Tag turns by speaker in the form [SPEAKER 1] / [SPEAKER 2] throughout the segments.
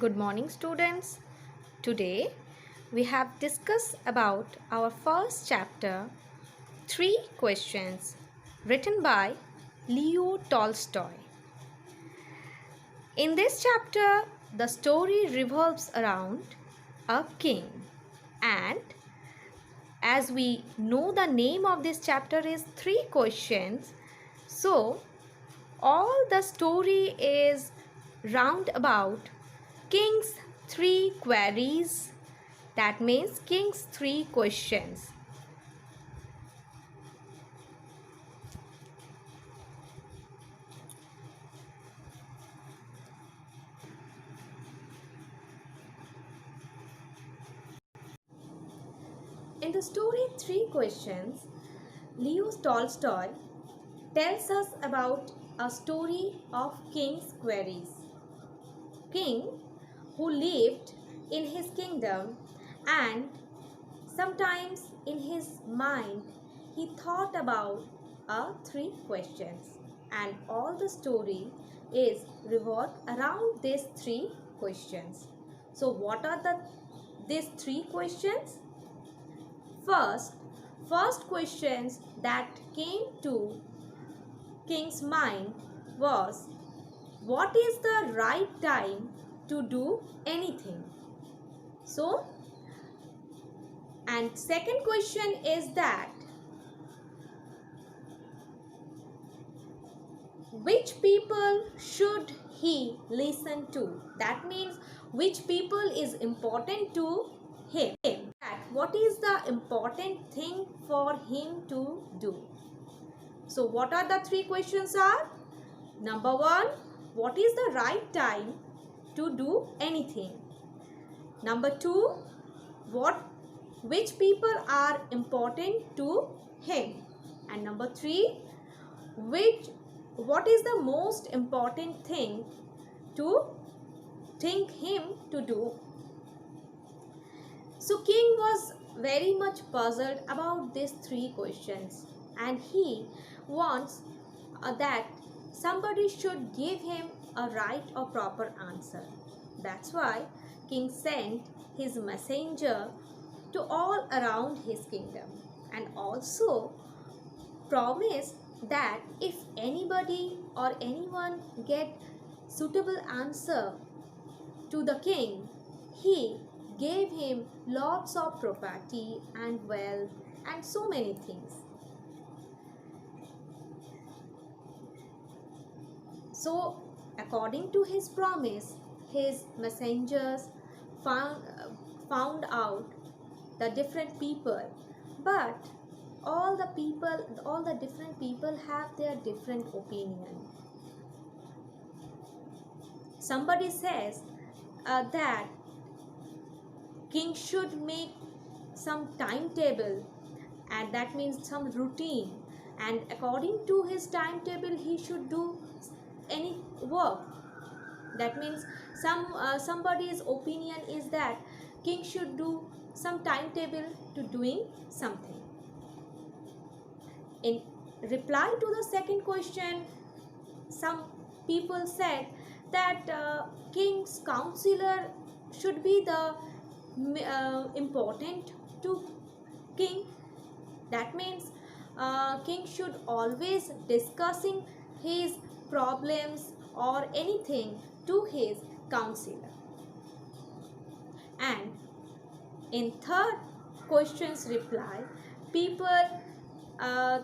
[SPEAKER 1] Good morning, students. Today we have discussed about our first chapter, Three Questions, written by Leo Tolstoy. In this chapter, the story revolves around a king, and as we know, the name of this chapter is Three Questions. So, all the story is round about King's three queries. That means King's three questions. In the story Three Questions, Leo Tolstoy tells us about a story of King's queries. King who lived in his kingdom, and sometimes in his mind he thought about three questions, and all the story is revolved around these three questions. So what are these three questions? First questions that came to King's mind was, what is the right time to do anything? So, and second question is that, which people should he listen to? That means which people is important to him. What is the important thing for him to do? So what are the three questions are? Number one, what is the right time to do anything? Number two, which people are important to him? And number three, what is the most important thing to think him to do? So King was very much puzzled about these three questions, and he wants that somebody should give him a right or proper answer. That's why King sent his messenger to all around his kingdom, and also promised that if anybody or anyone get suitable answer to the king, he gave him lots of property and wealth and so many things. So according to his promise, his messengers found out the different people, but all the different people have their different opinion. Somebody says that king should make some timetable, and that means some routine, and according to his timetable he should do any work. That means somebody's opinion is that king should do some timetable to doing something. In reply to the second question, some people said that king's counselor should be the important to king. That means king should always discussing his problems or anything to his counselor. And in third question's reply, people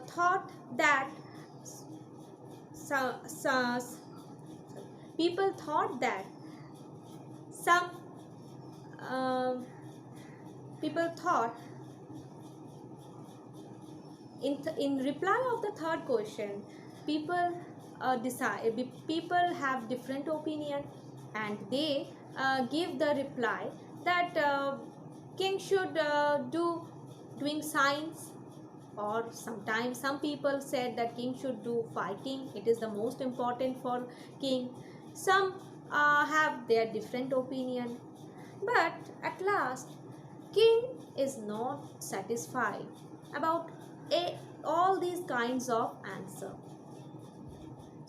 [SPEAKER 1] thought that people thought that some people thought in reply of the third question, people people have different opinion, and they give the reply that king should doing science, or sometimes some people said that king should do fighting. It is the most important for king. Some have their different opinion, but at last king is not satisfied about all these kinds of answer.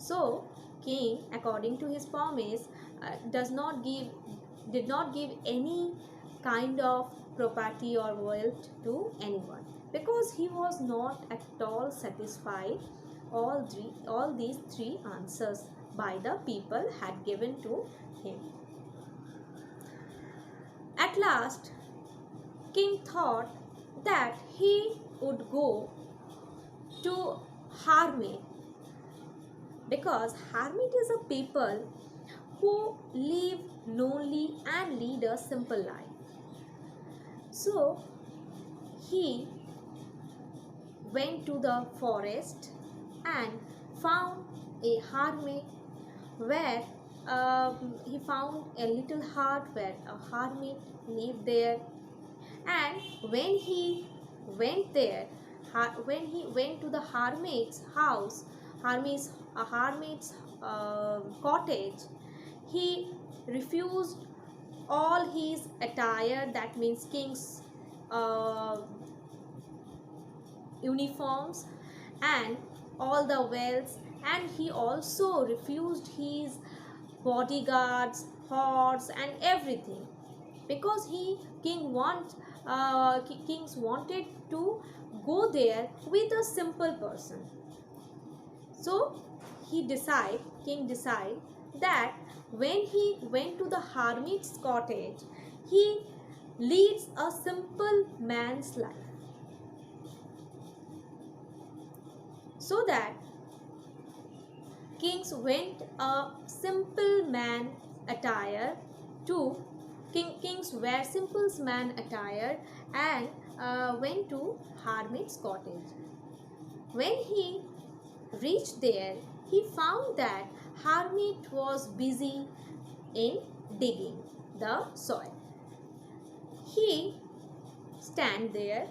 [SPEAKER 1] So king, according to his promise, does not give did not give any kind of property or wealth to anyone, because he was not at all satisfied all these three answers by the people had given to him. At last, king thought that he would go to hermit, because hermit is a people who live lonely and lead a simple life. So he went to the forest and found a hermit, where he found a little hut where a hermit lived there. And when he went there, when he went to the hermit's house, hermit's cottage, he refused all his attire, that means king's uniforms and all the wealth, and he also refused his bodyguards, horse and everything, because kings wanted to go there with a simple person. So king decided that when he went to the hermit's cottage, he leads a simple man's life, so that kings went a simple man attire to kings wear simple man attire and went to hermit's cottage. When he reached there, he found that hermit was busy in digging the soil. He stand there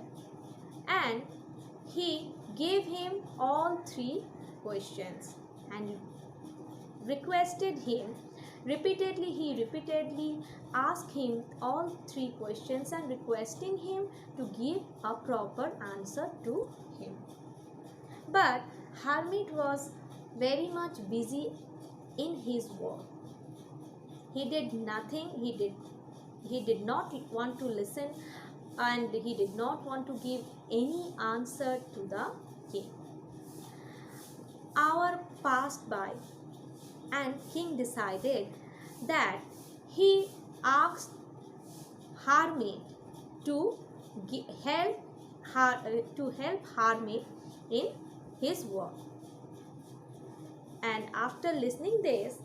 [SPEAKER 1] and he gave him all three questions and requested him repeatedly. He repeatedly asked him all three questions and requesting him to give a proper answer to him. But hermit was very much busy in his work. He did nothing. He did not want to listen, and he did not want to give any answer to the king. Hour passed by and king decided that he asked hermit to help hermit in his work. And after listening this,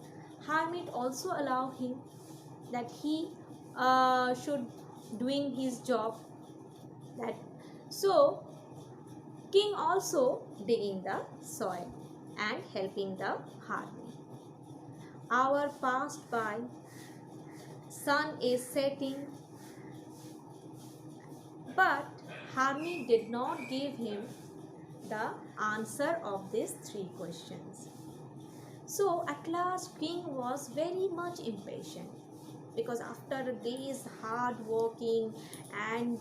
[SPEAKER 1] hermit also allowed him that he should doing his job. That so king also digging the soil and helping the hermit. Hour passed by, sun is setting, but hermit did not give him the answer of these three questions. So at last king was very much impatient, because after a day's hard working and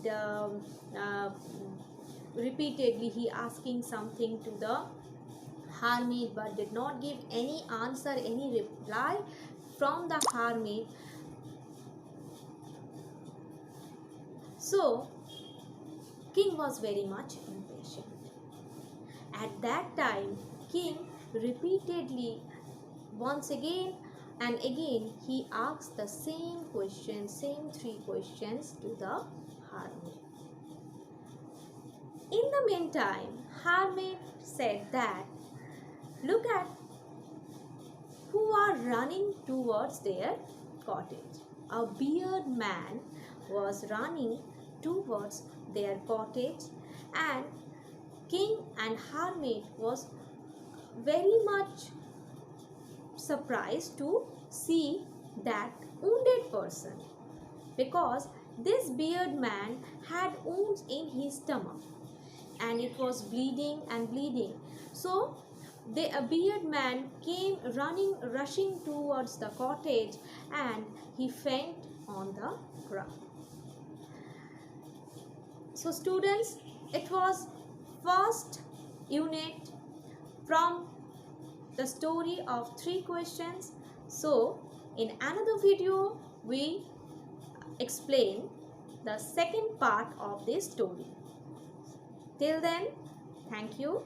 [SPEAKER 1] repeatedly he asking something to the hermit but did not give any answer, any reply from the hermit. So king was very much impatient. At that time, king repeatedly, once again and again, he asked the same question, same three questions to the hermit. In the meantime, hermit said that, look at who are running towards their cottage. A bearded man was running towards their cottage, and king and hermit was very much surprised to see that wounded person, because this bearded man had wounds in his stomach and it was bleeding and bleeding. So the bearded man came rushing towards the cottage, and he fainted on the ground. So students, it was first unit from the story of three questions. So in another video we explain the second part of this story. Till then, thank you.